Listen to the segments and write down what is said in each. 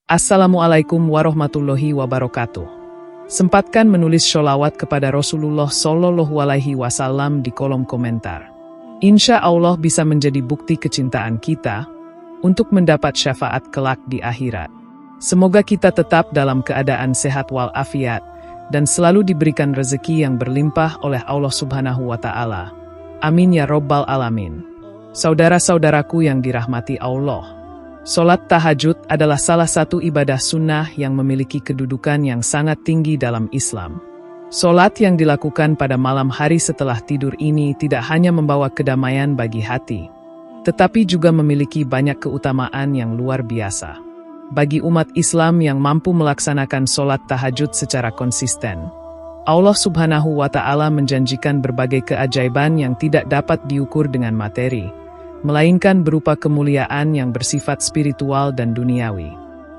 Assalamualaikum warahmatullahi wabarakatuh. Sempatkan menulis sholawat kepada Rasulullah Shallallahu Alaihi Wasallam di kolom komentar. Insya Allah bisa menjadi bukti kecintaan kita untuk mendapat syafaat kelak di akhirat. Semoga kita tetap dalam keadaan sehat walafiat dan selalu diberikan rezeki yang berlimpah oleh Allah Subhanahu wa Ta'ala. Amin ya Rabbal Alamin. Saudara-saudaraku yang dirahmati Allah, sholat tahajud adalah salah satu ibadah sunnah yang memiliki kedudukan yang sangat tinggi dalam Islam. Sholat yang dilakukan pada malam hari setelah tidur ini tidak hanya membawa kedamaian bagi hati, tetapi juga memiliki banyak keutamaan yang luar biasa. Bagi umat Islam yang mampu melaksanakan sholat tahajud secara konsisten, Allah Subhanahu wa Ta'ala menjanjikan berbagai keajaiban yang tidak dapat diukur dengan materi, melainkan berupa kemuliaan yang bersifat spiritual dan duniawi.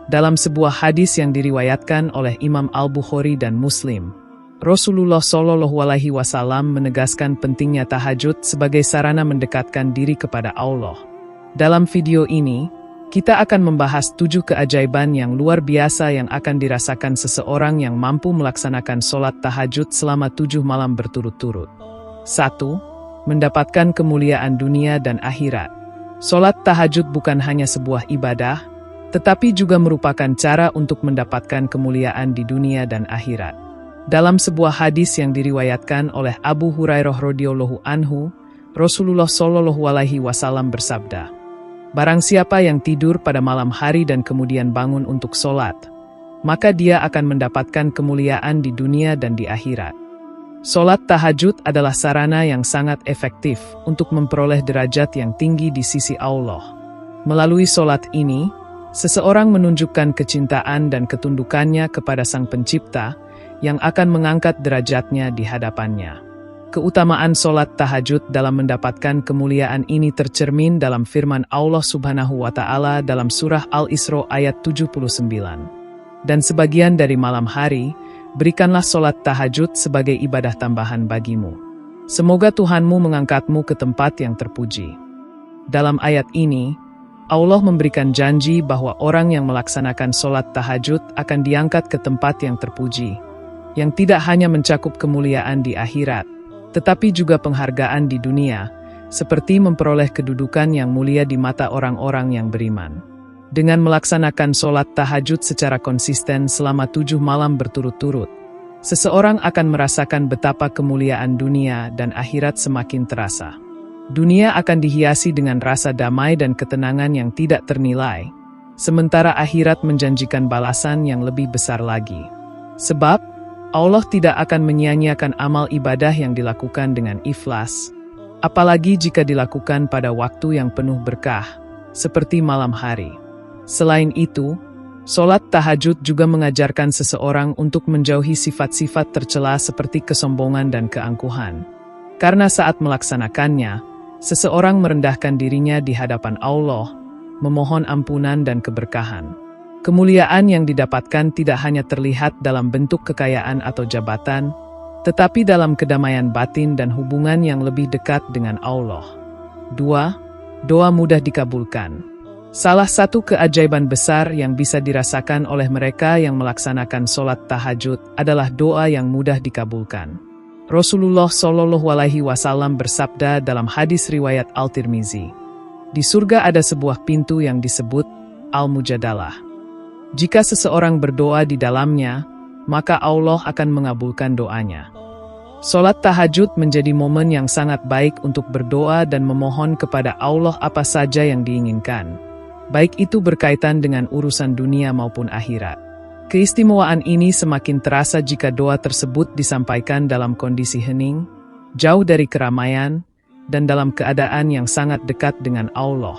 Dalam sebuah hadis yang diriwayatkan oleh Imam Al-Bukhari dan Muslim, Rasulullah Shallallahu Alaihi Wasallam menegaskan pentingnya tahajud sebagai sarana mendekatkan diri kepada Allah. Dalam video ini, kita akan membahas 7 keajaiban yang luar biasa yang akan dirasakan seseorang yang mampu melaksanakan sholat tahajud selama 7 malam berturut-turut. 1. Mendapatkan kemuliaan dunia dan akhirat. Sholat tahajud bukan hanya sebuah ibadah, tetapi juga merupakan cara untuk mendapatkan kemuliaan di dunia dan akhirat. Dalam sebuah hadis yang diriwayatkan oleh Abu Hurairah radhiyallahu anhu, Rasulullah Shallallahu Alaihi Wasallam bersabda, "Barang siapa yang tidur pada malam hari dan kemudian bangun untuk sholat, maka dia akan mendapatkan kemuliaan di dunia dan di akhirat." Sholat tahajud adalah sarana yang sangat efektif untuk memperoleh derajat yang tinggi di sisi Allah. Melalui sholat ini, seseorang menunjukkan kecintaan dan ketundukannya kepada Sang Pencipta yang akan mengangkat derajatnya di hadapannya. Keutamaan sholat tahajud dalam mendapatkan kemuliaan ini tercermin dalam firman Allah Subhanahu wa Ta'ala dalam surah Al-Isra ayat 79. Dan sebagian dari malam hari, berikanlah sholat tahajud sebagai ibadah tambahan bagimu. Semoga Tuhanmu mengangkatmu ke tempat yang terpuji. Dalam ayat ini, Allah memberikan janji bahwa orang yang melaksanakan sholat tahajud akan diangkat ke tempat yang terpuji, yang tidak hanya mencakup kemuliaan di akhirat, tetapi juga penghargaan di dunia, seperti memperoleh kedudukan yang mulia di mata orang-orang yang beriman. Dengan melaksanakan sholat tahajud secara konsisten selama 7 malam berturut-turut, seseorang akan merasakan betapa kemuliaan dunia dan akhirat semakin terasa. Dunia akan dihiasi dengan rasa damai dan ketenangan yang tidak ternilai, sementara akhirat menjanjikan balasan yang lebih besar lagi. Sebab, Allah tidak akan menyia-nyiakan amal ibadah yang dilakukan dengan ikhlas, apalagi jika dilakukan pada waktu yang penuh berkah, seperti malam hari. Selain itu, sholat tahajud juga mengajarkan seseorang untuk menjauhi sifat-sifat tercela seperti kesombongan dan keangkuhan. Karena saat melaksanakannya, seseorang merendahkan dirinya di hadapan Allah, memohon ampunan dan keberkahan. Kemuliaan yang didapatkan tidak hanya terlihat dalam bentuk kekayaan atau jabatan, tetapi dalam kedamaian batin dan hubungan yang lebih dekat dengan Allah. 2. Doa mudah dikabulkan. Salah satu keajaiban besar yang bisa dirasakan oleh mereka yang melaksanakan sholat tahajud adalah doa yang mudah dikabulkan. Rasulullah Shallallahu Alaihi Wasallam bersabda dalam hadis riwayat Al-Tirmizi, "Di surga ada sebuah pintu yang disebut Al-Mujadalah. Jika seseorang berdoa di dalamnya, maka Allah akan mengabulkan doanya." Sholat tahajud menjadi momen yang sangat baik untuk berdoa dan memohon kepada Allah apa saja yang diinginkan, baik itu berkaitan dengan urusan dunia maupun akhirat. Keistimewaan ini semakin terasa jika doa tersebut disampaikan dalam kondisi hening, jauh dari keramaian, dan dalam keadaan yang sangat dekat dengan Allah.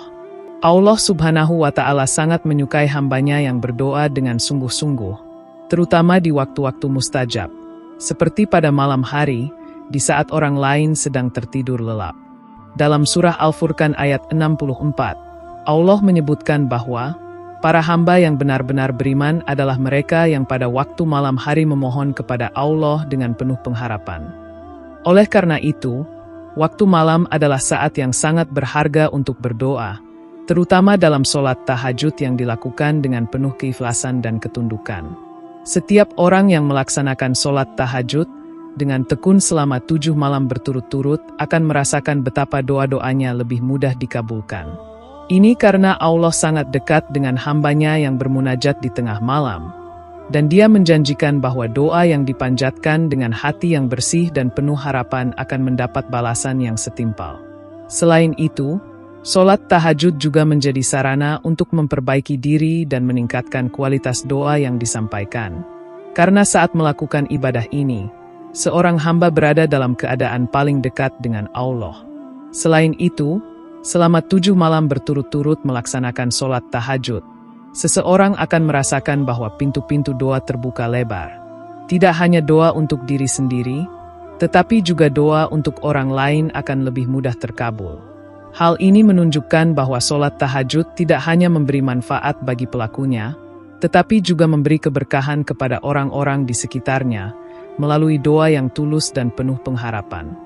Allah Subhanahu wa Ta'ala sangat menyukai hambanya yang berdoa dengan sungguh-sungguh, terutama di waktu-waktu mustajab, seperti pada malam hari, di saat orang lain sedang tertidur lelap. Dalam surah Al-Furqan ayat 64, Allah menyebutkan bahwa para hamba yang benar-benar beriman adalah mereka yang pada waktu malam hari memohon kepada Allah dengan penuh pengharapan. Oleh karena itu, waktu malam adalah saat yang sangat berharga untuk berdoa, terutama dalam sholat tahajud yang dilakukan dengan penuh keikhlasan dan ketundukan. Setiap orang yang melaksanakan sholat tahajud dengan tekun selama 7 malam berturut-turut akan merasakan betapa doa-doanya lebih mudah dikabulkan. Ini karena Allah sangat dekat dengan hambanya yang bermunajat di tengah malam, dan Dia menjanjikan bahwa doa yang dipanjatkan dengan hati yang bersih dan penuh harapan akan mendapat balasan yang setimpal. Selain itu, sholat tahajud juga menjadi sarana untuk memperbaiki diri dan meningkatkan kualitas doa yang disampaikan. Karena saat melakukan ibadah ini, seorang hamba berada dalam keadaan paling dekat dengan Allah. Selain itu, selama 7 malam berturut-turut melaksanakan sholat tahajud, seseorang akan merasakan bahwa pintu-pintu doa terbuka lebar. Tidak hanya doa untuk diri sendiri, tetapi juga doa untuk orang lain akan lebih mudah terkabul. Hal ini menunjukkan bahwa sholat tahajud tidak hanya memberi manfaat bagi pelakunya, tetapi juga memberi keberkahan kepada orang-orang di sekitarnya, melalui doa yang tulus dan penuh pengharapan.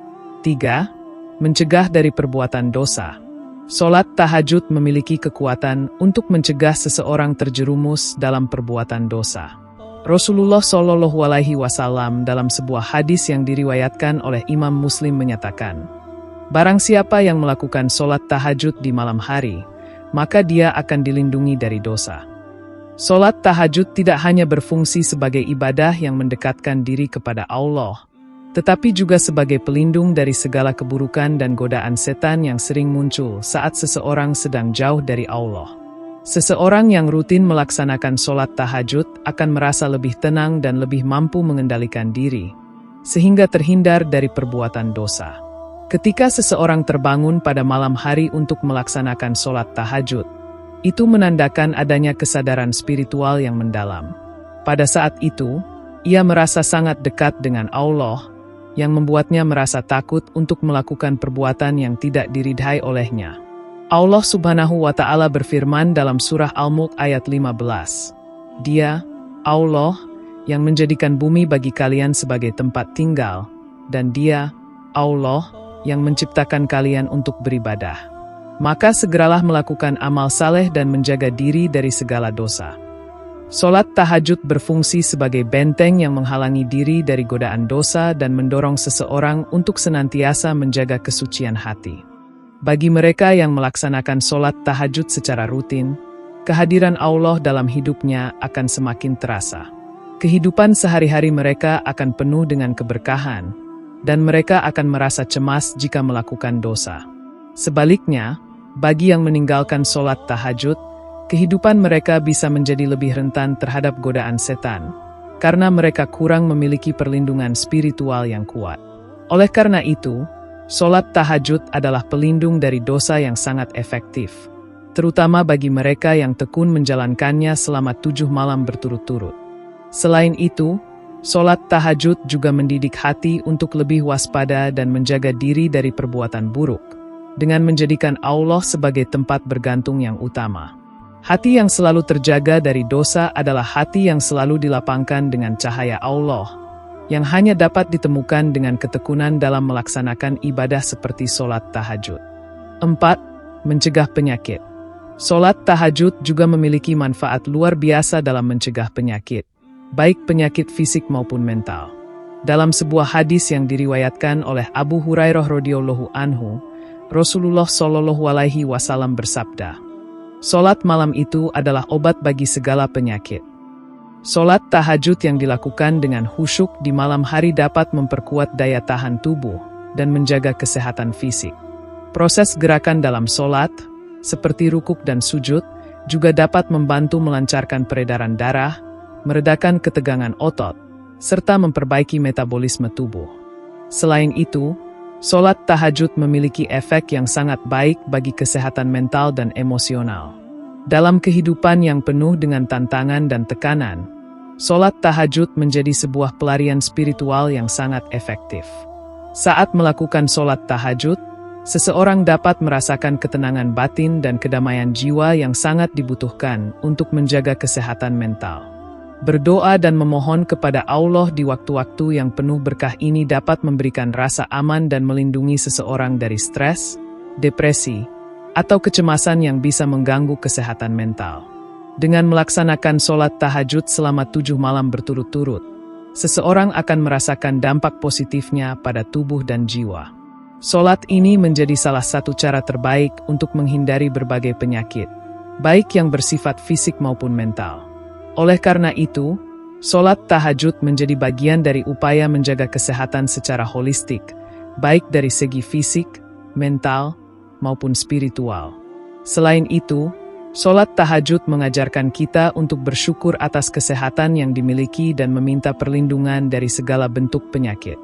3. Mencegah dari perbuatan dosa. Sholat tahajud memiliki kekuatan untuk mencegah seseorang terjerumus dalam perbuatan dosa. Rasulullah Shallallahu Alaihi Wasallam dalam sebuah hadis yang diriwayatkan oleh Imam Muslim menyatakan, "Barang siapa yang melakukan sholat tahajud di malam hari, maka dia akan dilindungi dari dosa." Sholat tahajud tidak hanya berfungsi sebagai ibadah yang mendekatkan diri kepada Allah, tetapi juga sebagai pelindung dari segala keburukan dan godaan setan yang sering muncul saat seseorang sedang jauh dari Allah. Seseorang yang rutin melaksanakan sholat tahajud akan merasa lebih tenang dan lebih mampu mengendalikan diri, sehingga terhindar dari perbuatan dosa. Ketika seseorang terbangun pada malam hari untuk melaksanakan sholat tahajud, itu menandakan adanya kesadaran spiritual yang mendalam. Pada saat itu, ia merasa sangat dekat dengan Allah, yang membuatnya merasa takut untuk melakukan perbuatan yang tidak diridhai olehnya. Allah Subhanahu wa Ta'ala berfirman dalam surah Al-Mulk ayat 15, "Dia, Allah, yang menjadikan bumi bagi kalian sebagai tempat tinggal, dan Dia, Allah, yang menciptakan kalian untuk beribadah. Maka segeralah melakukan amal saleh dan menjaga diri dari segala dosa." Sholat tahajud berfungsi sebagai benteng yang menghalangi diri dari godaan dosa dan mendorong seseorang untuk senantiasa menjaga kesucian hati. Bagi mereka yang melaksanakan sholat tahajud secara rutin, kehadiran Allah dalam hidupnya akan semakin terasa. Kehidupan sehari-hari mereka akan penuh dengan keberkahan, dan mereka akan merasa cemas jika melakukan dosa. Sebaliknya, bagi yang meninggalkan sholat tahajud, kehidupan mereka bisa menjadi lebih rentan terhadap godaan setan, karena mereka kurang memiliki perlindungan spiritual yang kuat. Oleh karena itu, sholat tahajud adalah pelindung dari dosa yang sangat efektif, terutama bagi mereka yang tekun menjalankannya selama 7 malam berturut-turut. Selain itu, sholat tahajud juga mendidik hati untuk lebih waspada dan menjaga diri dari perbuatan buruk, dengan menjadikan Allah sebagai tempat bergantung yang utama. Hati yang selalu terjaga dari dosa adalah hati yang selalu dilapangkan dengan cahaya Allah, yang hanya dapat ditemukan dengan ketekunan dalam melaksanakan ibadah seperti sholat tahajud. 4. Mencegah penyakit. Sholat tahajud juga memiliki manfaat luar biasa dalam mencegah penyakit, baik penyakit fisik maupun mental. Dalam sebuah hadis yang diriwayatkan oleh Abu Hurairah radhiyallahu anhu, Rasulullah Shallallahu Alaihi Wasallam bersabda, "Sholat malam itu adalah obat bagi segala penyakit." Sholat tahajud yang dilakukan dengan khusyuk di malam hari dapat memperkuat daya tahan tubuh dan menjaga kesehatan fisik. Proses gerakan dalam sholat, seperti rukuk dan sujud, juga dapat membantu melancarkan peredaran darah, meredakan ketegangan otot, serta memperbaiki metabolisme tubuh. Selain itu, sholat tahajud memiliki efek yang sangat baik bagi kesehatan mental dan emosional. Dalam kehidupan yang penuh dengan tantangan dan tekanan, sholat tahajud menjadi sebuah pelarian spiritual yang sangat efektif. Saat melakukan sholat tahajud, seseorang dapat merasakan ketenangan batin dan kedamaian jiwa yang sangat dibutuhkan untuk menjaga kesehatan mental. Berdoa dan memohon kepada Allah di waktu-waktu yang penuh berkah ini dapat memberikan rasa aman dan melindungi seseorang dari stres, depresi, atau kecemasan yang bisa mengganggu kesehatan mental. Dengan melaksanakan sholat tahajud selama 7 malam berturut-turut, seseorang akan merasakan dampak positifnya pada tubuh dan jiwa. Sholat ini menjadi salah satu cara terbaik untuk menghindari berbagai penyakit, baik yang bersifat fisik maupun mental. Oleh karena itu, sholat tahajud menjadi bagian dari upaya menjaga kesehatan secara holistik, baik dari segi fisik, mental, maupun spiritual. Selain itu, sholat tahajud mengajarkan kita untuk bersyukur atas kesehatan yang dimiliki dan meminta perlindungan dari segala bentuk penyakit.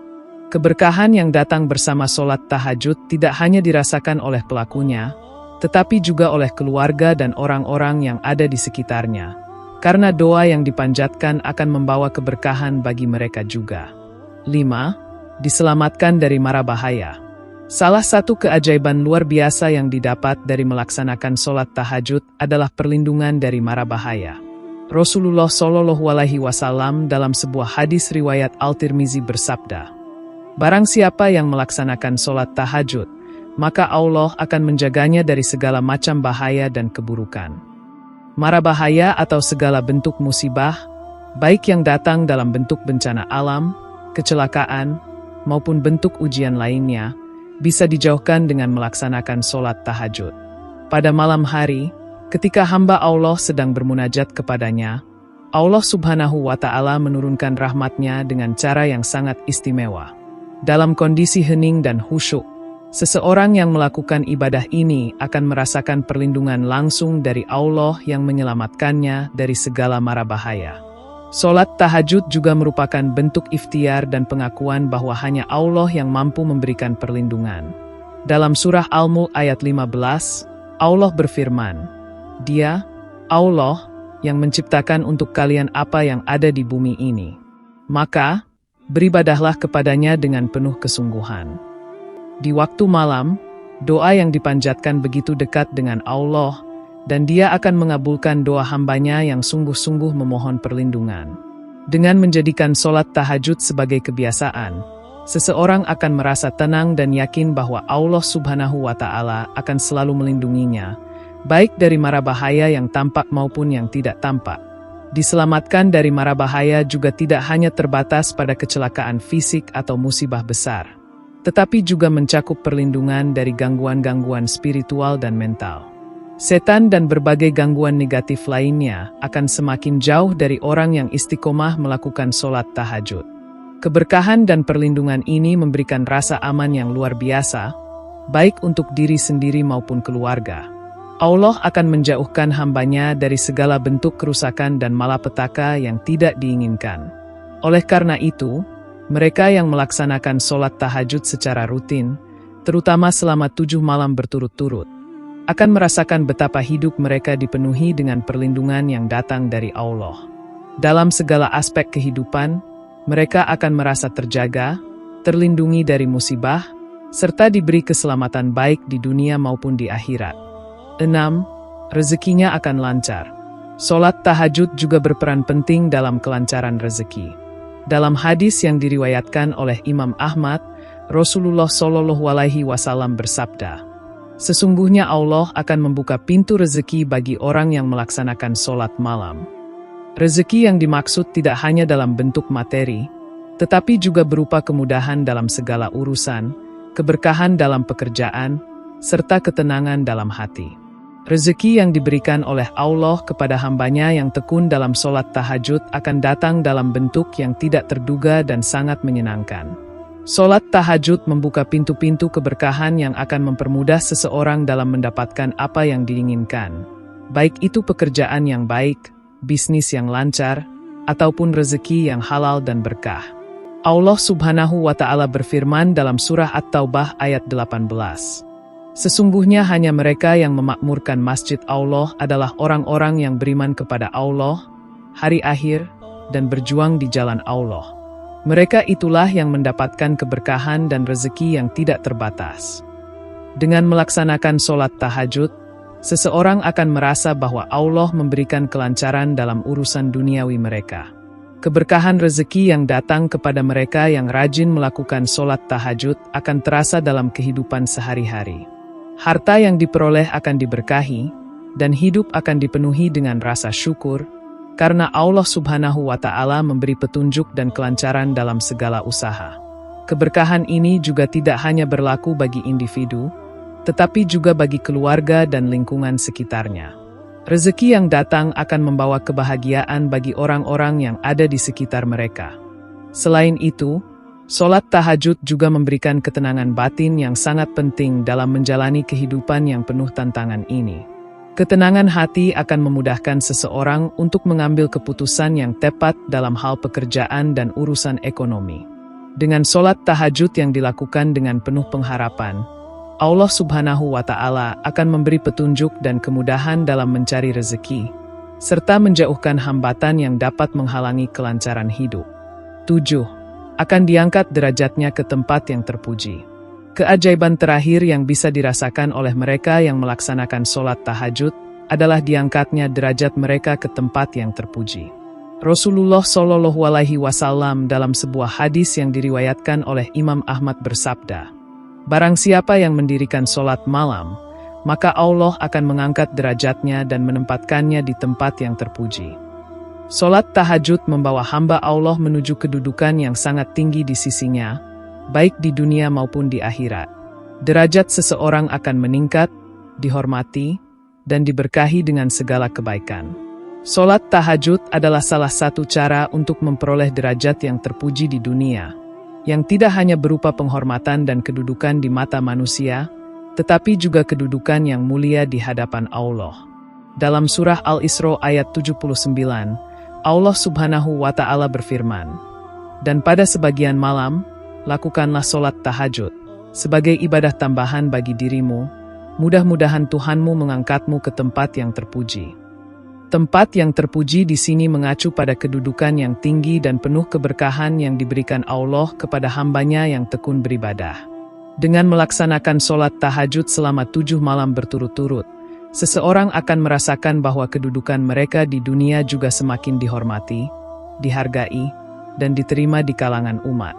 Keberkahan yang datang bersama sholat tahajud tidak hanya dirasakan oleh pelakunya, tetapi juga oleh keluarga dan orang-orang yang ada di sekitarnya, karena doa yang dipanjatkan akan membawa keberkahan bagi mereka juga. 5. Diselamatkan dari mara bahaya. Salah satu keajaiban luar biasa yang didapat dari melaksanakan sholat tahajud adalah perlindungan dari mara bahaya. Rasulullah SAW dalam sebuah hadis riwayat Al-Tirmizi bersabda, "Barang siapa yang melaksanakan sholat tahajud, maka Allah akan menjaganya dari segala macam bahaya dan keburukan." Mara bahaya atau segala bentuk musibah, baik yang datang dalam bentuk bencana alam, kecelakaan, maupun bentuk ujian lainnya, bisa dijauhkan dengan melaksanakan sholat tahajud. Pada malam hari, ketika hamba Allah sedang bermunajat kepadanya, Allah Subhanahu wa Ta'ala menurunkan rahmat-Nya dengan cara yang sangat istimewa. Dalam kondisi hening dan khusyuk, seseorang yang melakukan ibadah ini akan merasakan perlindungan langsung dari Allah yang menyelamatkannya dari segala mara bahaya. Sholat tahajud juga merupakan bentuk ikhtiar dan pengakuan bahwa hanya Allah yang mampu memberikan perlindungan. Dalam surah Al-Mulk ayat 15, Allah berfirman, "Dia, Allah, yang menciptakan untuk kalian apa yang ada di bumi ini. Maka, beribadahlah kepadanya dengan penuh kesungguhan." Di waktu malam, doa yang dipanjatkan begitu dekat dengan Allah, dan Dia akan mengabulkan doa hambanya yang sungguh-sungguh memohon perlindungan. Dengan menjadikan sholat tahajud sebagai kebiasaan, seseorang akan merasa tenang dan yakin bahwa Allah Subhanahu wa Ta'ala akan selalu melindunginya, baik dari mara bahaya yang tampak maupun yang tidak tampak. Diselamatkan dari mara bahaya juga tidak hanya terbatas pada kecelakaan fisik atau musibah besar, tetapi juga mencakup perlindungan dari gangguan-gangguan spiritual dan mental. Setan dan berbagai gangguan negatif lainnya akan semakin jauh dari orang yang istiqomah melakukan sholat tahajud. Keberkahan dan perlindungan ini memberikan rasa aman yang luar biasa, baik untuk diri sendiri maupun keluarga. Allah akan menjauhkan hambanya dari segala bentuk kerusakan dan malapetaka yang tidak diinginkan. Oleh karena itu, mereka yang melaksanakan sholat tahajud secara rutin, terutama selama 7 malam berturut-turut, akan merasakan betapa hidup mereka dipenuhi dengan perlindungan yang datang dari Allah. Dalam segala aspek kehidupan, mereka akan merasa terjaga, terlindungi dari musibah, serta diberi keselamatan baik di dunia maupun di akhirat. 6. Rezekinya akan lancar. Sholat tahajud juga berperan penting dalam kelancaran rezeki. Dalam hadis yang diriwayatkan oleh Imam Ahmad, Rasulullah SAW bersabda, "Sesungguhnya Allah akan membuka pintu rezeki bagi orang yang melaksanakan sholat malam." Rezeki yang dimaksud tidak hanya dalam bentuk materi, tetapi juga berupa kemudahan dalam segala urusan, keberkahan dalam pekerjaan, serta ketenangan dalam hati. Rezeki yang diberikan oleh Allah kepada hambanya yang tekun dalam sholat tahajud akan datang dalam bentuk yang tidak terduga dan sangat menyenangkan. Sholat tahajud membuka pintu-pintu keberkahan yang akan mempermudah seseorang dalam mendapatkan apa yang diinginkan, baik itu pekerjaan yang baik, bisnis yang lancar, ataupun rezeki yang halal dan berkah. Allah Subhanahu wa Ta'ala berfirman dalam surah At-Taubah ayat 18, "Sesungguhnya hanya mereka yang memakmurkan masjid Allah adalah orang-orang yang beriman kepada Allah, hari akhir, dan berjuang di jalan Allah. Mereka itulah yang mendapatkan keberkahan dan rezeki yang tidak terbatas." Dengan melaksanakan sholat tahajud, seseorang akan merasa bahwa Allah memberikan kelancaran dalam urusan duniawi mereka. Keberkahan rezeki yang datang kepada mereka yang rajin melakukan sholat tahajud akan terasa dalam kehidupan sehari-hari. Harta yang diperoleh akan diberkahi, dan hidup akan dipenuhi dengan rasa syukur, karena Allah Subhanahu wa Ta'ala memberi petunjuk dan kelancaran dalam segala usaha. Keberkahan ini juga tidak hanya berlaku bagi individu, tetapi juga bagi keluarga dan lingkungan sekitarnya. Rezeki yang datang akan membawa kebahagiaan bagi orang-orang yang ada di sekitar mereka. Selain itu, sholat tahajud juga memberikan ketenangan batin yang sangat penting dalam menjalani kehidupan yang penuh tantangan ini. Ketenangan hati akan memudahkan seseorang untuk mengambil keputusan yang tepat dalam hal pekerjaan dan urusan ekonomi. Dengan sholat tahajud yang dilakukan dengan penuh pengharapan, Allah Subhanahu wa Ta'ala akan memberi petunjuk dan kemudahan dalam mencari rezeki, serta menjauhkan hambatan yang dapat menghalangi kelancaran hidup. 7. Akan diangkat derajatnya ke tempat yang terpuji. Keajaiban terakhir yang bisa dirasakan oleh mereka yang melaksanakan sholat tahajud adalah diangkatnya derajat mereka ke tempat yang terpuji. Rasulullah Shallallahu Alaihi Wasallam dalam sebuah hadis yang diriwayatkan oleh Imam Ahmad bersabda, "Barang siapa yang mendirikan sholat malam, maka Allah akan mengangkat derajatnya dan menempatkannya di tempat yang terpuji." Sholat tahajud membawa hamba Allah menuju kedudukan yang sangat tinggi di sisinya, baik di dunia maupun di akhirat. Derajat seseorang akan meningkat, dihormati, dan diberkahi dengan segala kebaikan. Sholat tahajud adalah salah satu cara untuk memperoleh derajat yang terpuji di dunia, yang tidak hanya berupa penghormatan dan kedudukan di mata manusia, tetapi juga kedudukan yang mulia di hadapan Allah. Dalam surah Al-Isra ayat 79, Allah Subhanahu wa Ta'ala berfirman, "Dan pada sebagian malam, lakukanlah sholat tahajud, sebagai ibadah tambahan bagi dirimu, mudah-mudahan Tuhanmu mengangkatmu ke tempat yang terpuji." Tempat yang terpuji di sini mengacu pada kedudukan yang tinggi dan penuh keberkahan yang diberikan Allah kepada hambanya yang tekun beribadah. Dengan melaksanakan sholat tahajud selama 7 malam berturut-turut, seseorang akan merasakan bahwa kedudukan mereka di dunia juga semakin dihormati, dihargai, dan diterima di kalangan umat.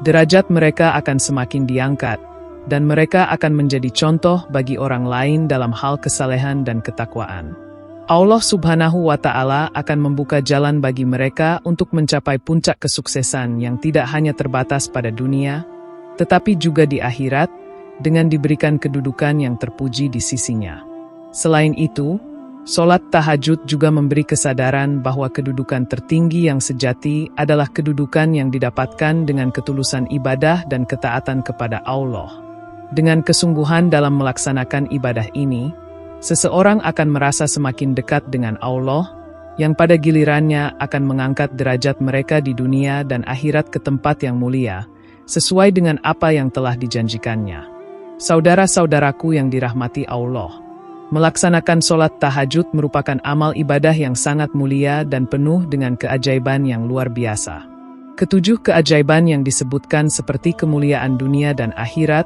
Derajat mereka akan semakin diangkat, dan mereka akan menjadi contoh bagi orang lain dalam hal kesalehan dan ketakwaan. Allah Subhanahu wa Ta'ala akan membuka jalan bagi mereka untuk mencapai puncak kesuksesan yang tidak hanya terbatas pada dunia, tetapi juga di akhirat, dengan diberikan kedudukan yang terpuji di sisinya. Selain itu, sholat tahajud juga memberi kesadaran bahwa kedudukan tertinggi yang sejati adalah kedudukan yang didapatkan dengan ketulusan ibadah dan ketaatan kepada Allah. Dengan kesungguhan dalam melaksanakan ibadah ini, seseorang akan merasa semakin dekat dengan Allah, yang pada gilirannya akan mengangkat derajat mereka di dunia dan akhirat ke tempat yang mulia, sesuai dengan apa yang telah dijanjikannya. Saudara-saudaraku yang dirahmati Allah, melaksanakan sholat tahajud merupakan amal ibadah yang sangat mulia dan penuh dengan keajaiban yang luar biasa. Ketujuh keajaiban yang disebutkan seperti kemuliaan dunia dan akhirat,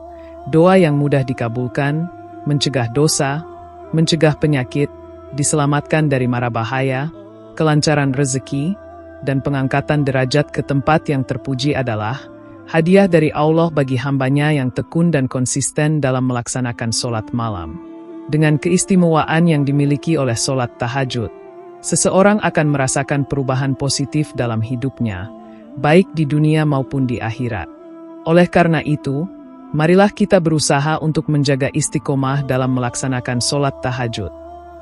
doa yang mudah dikabulkan, mencegah dosa, mencegah penyakit, diselamatkan dari mara bahaya, kelancaran rezeki, dan pengangkatan derajat ke tempat yang terpuji adalah hadiah dari Allah bagi hambanya yang tekun dan konsisten dalam melaksanakan sholat malam. Dengan keistimewaan yang dimiliki oleh sholat tahajud, seseorang akan merasakan perubahan positif dalam hidupnya, baik di dunia maupun di akhirat. Oleh karena itu, marilah kita berusaha untuk menjaga istiqomah dalam melaksanakan sholat tahajud.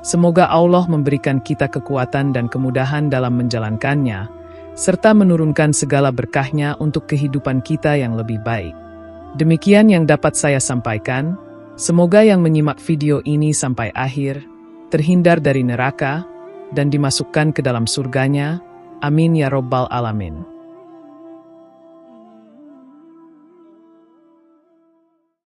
Semoga Allah memberikan kita kekuatan dan kemudahan dalam menjalankannya, serta menurunkan segala berkahnya untuk kehidupan kita yang lebih baik. Demikian yang dapat saya sampaikan. Semoga yang menyimak video ini sampai akhir, terhindar dari neraka, dan dimasukkan ke dalam surganya. Amin ya Rabbal Alamin.